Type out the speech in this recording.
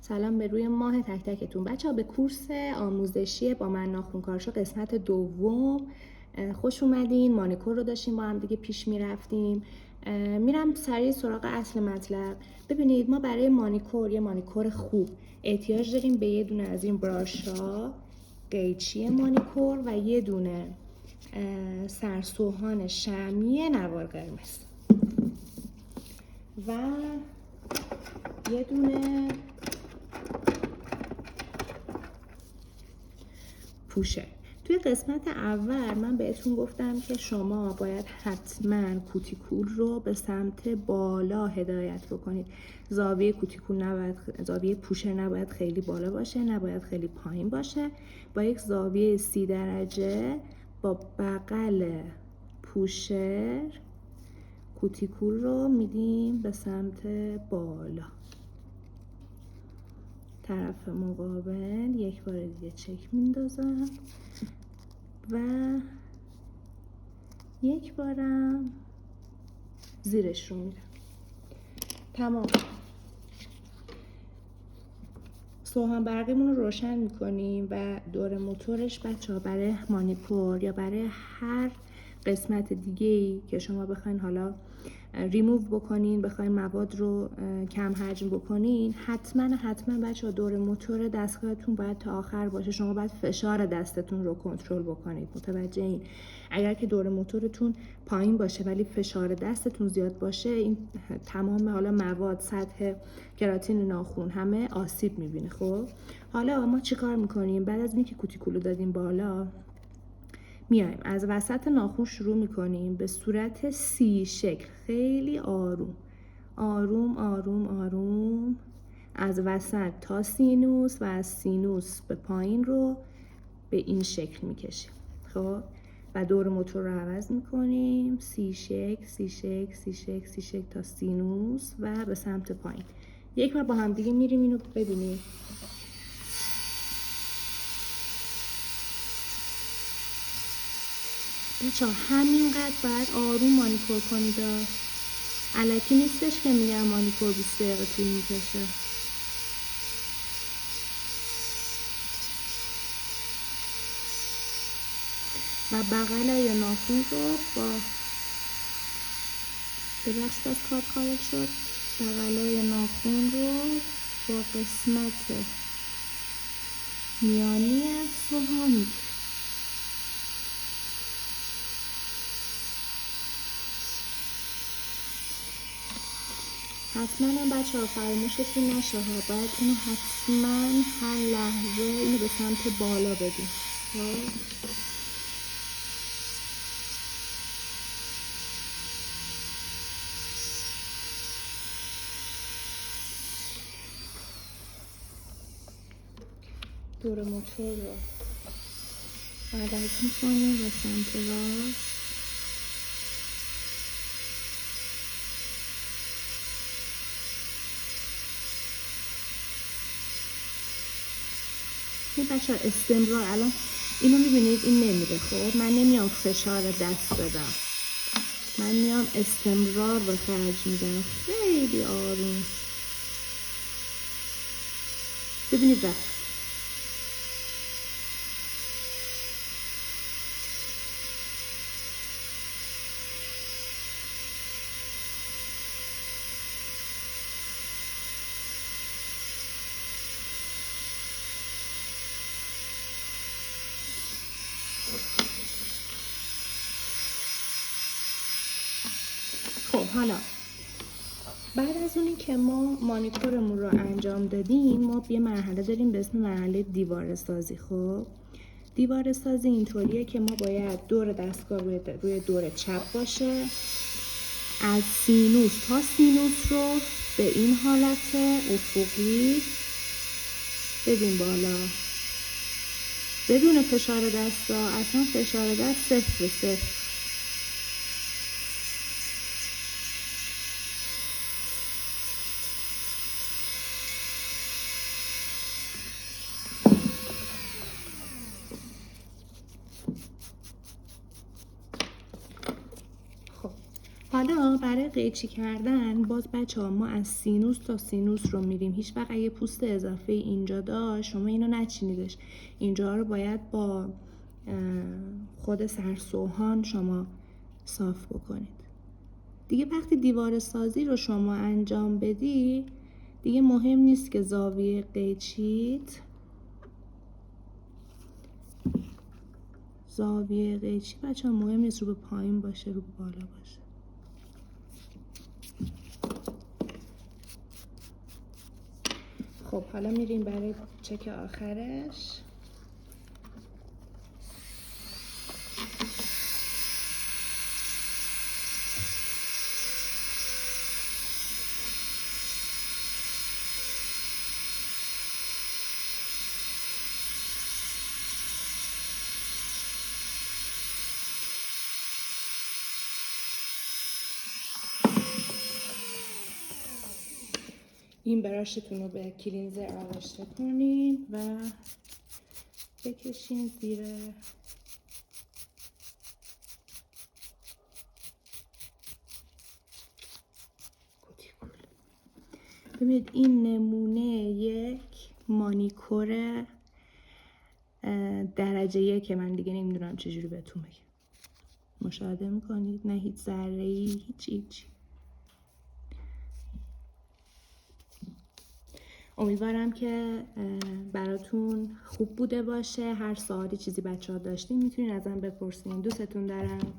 سلام به روی ماه تک تکتون. بچه ها به کورس آموزشی با من ناخن‌کارشو قسمت دوم خوش اومدین. مانیکور رو داشتیم با هم دیگه پیش میرفتیم. میرم سریع سراغ اصل مطلب. ببینید ما برای مانیکور، یه مانیکور خوب احتیاج داریم به یه دونه از این براشا قیچی مانیکور و یه دونه سرسوهان شمعی نوار قرمز و یه دونه پوشه. توی قسمت اول من بهتون گفتم که شما باید حتما کوتیکول رو به سمت بالا هدایت بکنید. زاویه کوتیکول نباید، زاویه پوشه نباید خیلی بالا باشه، نباید خیلی پایین باشه. با یک زاویه 30 درجه با بغل پوشر کوتیکول رو میدیم به سمت بالا. طرف مقابل یک بار دیگه چک میندازم و یک بارم زیرش رو میدم. تمام. سوهان برقیمون رو روشن میکنیم و دور موتورش بچه‌ها برای مانیکور یا برای هر قسمت دیگه‌ای که شما بخواین حالا ریموو بکنین، بخواین مواد رو کم حجم بکنین، حتما بچه‌ها دور موتور دستگاهتون باید تا آخر باشه. شما باید فشار دستتون رو کنترل بکنید. متوجه این؟ اگر که دور موتورتون پایین باشه ولی فشار دستتون زیاد باشه، این تمام حالا مواد، سطح کراتین ناخن همه آسیب میبینه. خب حالا ما چیکار میکنیم؟ بعد از اینکه کوتیکولو دادیم بالا، میایم از وسط ناخن شروع میکنیم به صورت سی شکل، خیلی آروم آروم آروم آروم از وسط تا سینوس و از سینوس به پایین رو به این شکل میکشیم. خب و دور موتور رو عوض میکنیم، سی شکل سی شکل سی شکل سی شکل تا سینوس و به سمت پایین. یک بار با هم دیگه میریم اینو ببینیم. بچه ها همینقدر باید آروم مانیکور کنید. الکی نیستش که میگم مانیکور 20 دقیقه طول میکشه. و بغل ناخن رو با ببخشید از کار خارج شد. بغل ناخن رو با قسمت میانی سوهان میگیریم. حتما هم بچه ها فراموشتون نشه ها، باید اینو حتما هر لحظه اینو به سمت بالا بدیم. دور موتور رو عوض میکنیم به سمت راست. این بچه ها استمرار، الان اینو میبینید این نمیره. خب من نمیام فشار دست بدم، من میام استمرار به خرج میدم، خیلی آروم. ببینید رفت. خب حالا بعد از اونی که ما مانیکورمون رو انجام دادیم، ما یه مرحله داریم به اسم مرحله دیواره سازی. خب دیواره سازی اینطوریه که ما باید دور دستگاه روی دور چپ باشه. از سینوس تا سینوس رو به این حالت افقی بدیم بالا بدون فشار دست ها. اصلا فشار دست صفر به صفر. حالا برای قیچی کردن باز بچه ها ما از سینوس تا سینوس رو میریم. هیچ وقت اگه پوست اضافه اینجا داشت شما اینو نچینیدش، اینجا رو باید با خود سرسوهان شما صاف بکنید. دیگه وقتی دیوار سازی رو شما انجام بدی دیگه مهم نیست که زاویه قیچی بچه ها مهم نیست رو به پایین باشه رو به بالا باشه. خب حالا میریم برای چک آخرش. این براشتون رو به کلینزر آغشته کنین و بکشین زیر کوتیکول. ببینید این نمونه یک مانیکور درجه یک که من دیگه نمیدونم چجوری بهتون بگم. مشاهده میکنید؟ نه هیچ ذره‌ای، هیچ. امیدوارم که براتون خوب بوده باشه. هر سوالی چیزی بچه ها داشتین میتونین ازم بپرسین. دوستتون دارم.